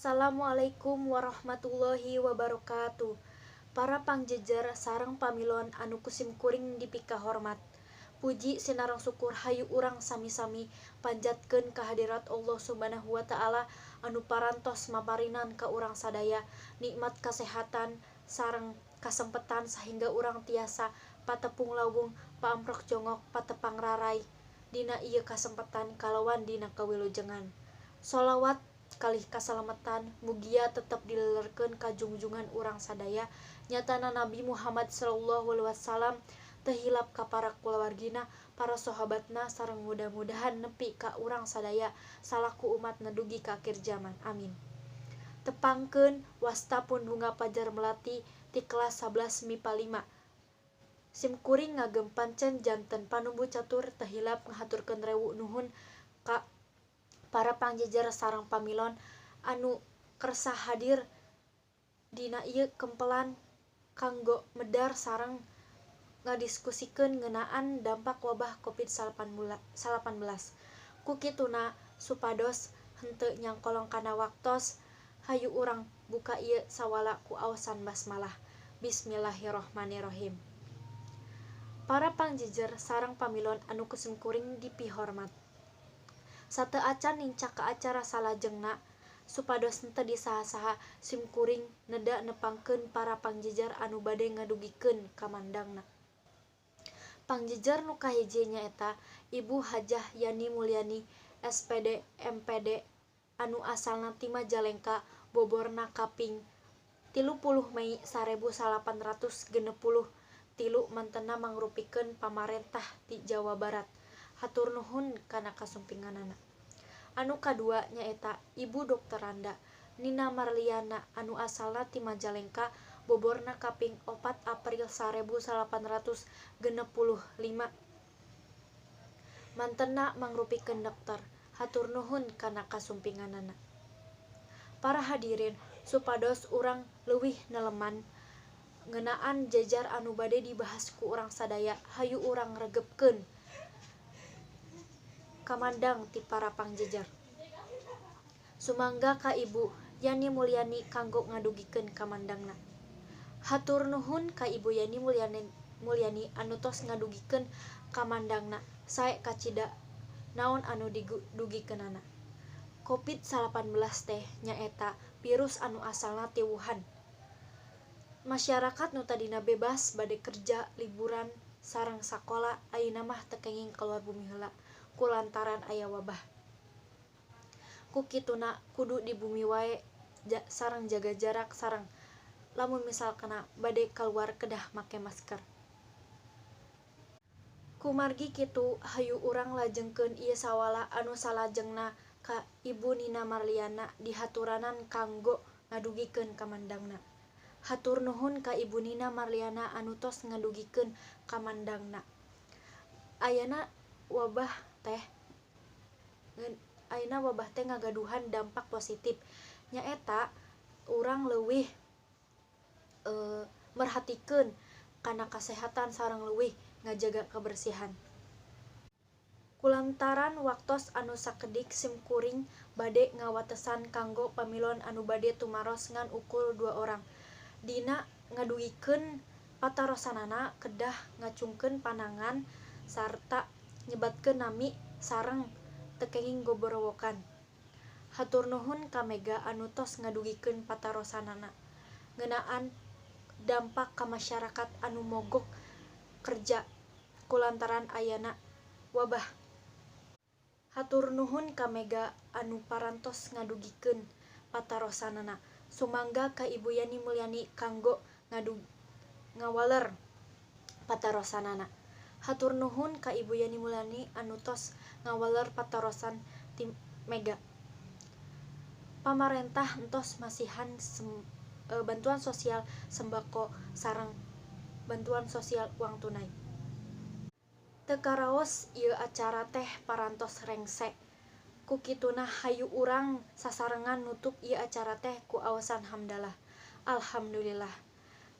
Assalamualaikum warahmatullahi wabarakatuh. Para pangjejer sareng pamilon anu kusim kuring dipika hormat. Puji sinareng syukur hayu urang sami-sami panjatkeun kahadirat Allah Subhanahu wa taala anu parantos maparinan ka urang sadaya nikmat kasehatan sareng kasempetan sahingga urang tiasa patepung lawung paamprok jongok patepang rarai dina ieu kasempetan kalawan dina kawilujengan. Sholawat kalih kasalamatan mugia tetep dilelerkeun ka jungjungan urang sadaya nyatana Nabi Muhammad sallallahu alaihi wasallam teu hilap ka para kulawargina, para sahabatna sareng mudah-mudahan nepi ka urang sadaya salaku umat nedugi ka akhir zaman. Amin. Tepangkeun wasta pun bunga Pajar Melati ti kelas 11 MIPA 5. Simkuring ngagem pancen janten panumbu catur teu hilap ngahaturkeun rewu nuhun ka para pangjejer sareng pamilon anu kersah hadir dina ieu kempelan kanggo medar sareng ngadiskusikeun ngeunaan dampak wabah COVID-19. Ku kituna supados henteu nyangkolong kana waktos, hayu urang buka ieu sawala ku aosan basmalah. Bismillahirrahmanirrahim. Para pangjejer sareng pamilon anu kusim kuring dipihormat. Sateu acan nincak ka acara salajengna supados henteu disaha-saha simkuring neda nepangkeun para pangjejer anu bade ngadugikeun kamandangna. Pangjejer nu kahiji nyaeta Ibu Hajah Yani Mulyani SPD MPD anu asalna ti Majalengka, boborna kaping 30 Mei 1863 mantena mangrupikeun pamarentah ti Jawa Barat. Hatur nuhun kana kasumpinganana. Anu kadua nyaeta Ibu Dr. Randa Nina Marliana anu asalna ti Majalengka, boborna kaping 4 April 1865 mantena mangrupikeun dokter. Hatur nuhun kana kasumpinganana. Para hadirin supados urang leuwih neleman ngeunaan jejar anu bade dibahas ku urang sadaya, hayu urang regepkeun kamandang ti para pangjejer. Sumangga ka Ibu Yani Mulyani kanggo ngadugikeun kamandangna. Hatur nuhun ka Ibu Yani Mulyani anu tos ngadugikeun kamandangna. Sae kacida naon anu digugikeunana. COVID-19 teh nyaeta virus anu asalna ti Wuhan. Masyarakat nu tadina bebas bade kerja, liburan, sareng sakola ayeuna mah teu kenging kaluar bumi heula kulantaran aya wabah. Ku kituna kudu di bumi wae sareng jaga jarak sareng lamun misalkana bade kaluar kedah make masker. Kumargi kitu hayu urang lajengkeun ieu sawala anu salajengna ka Ibu Nina Marliana dihaturanan kanggo ngadugikeun kamandangna. Hatur nuhun ka Ibu Nina Marliana anu tos ngadugikeun kamandangna. Ayeuna wabah teh ngagaduhan dampak positif nyaeta urang leuwih merhatikeun kana kasehatan sareng leuwih ngajaga kebersihan. Kulantaran waktos anu sakedik simkuring bade ngawatesan kanggo pamilon anu bade tumaros ngan ukur 2 orang. Dina ngadugikeun patarosanana kedah ngacungkeun panangan sarta nyebatkeun nami sareng teu kenging goborowokan. Hatur nuhun ka Mega anu tos ngadugikeun patarosanana ngeunaan dampak ka masyarakat anu mogok kerja kulantaran ayana wabah. Hatur nuhun ka Mega anu parantos ngadugikeun patarosanana. Sumangga ka Ibu Yani Mulyani kanggo ngawaler patarosanana. Hatur nuhun ka Ibu Yani Mulyani anu tos ngawaler patarosan ti Mega. Pamarentah entos masihan bantuan sosial sembako sareng bantuan sosial uang tunai. Teu karaos ieu acara teh parantos rengse. Ku kituna hayu urang sasarengan nutup ieu acara teh ku aosan hamdalah. Alhamdulillah.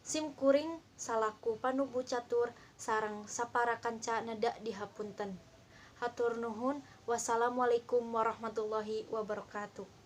Simkuring salaku panumbu catur sareng sapara kanca neda dihapunten. Hatur nuhun. Wassalamualaikum warahmatullahi wabarakatuh.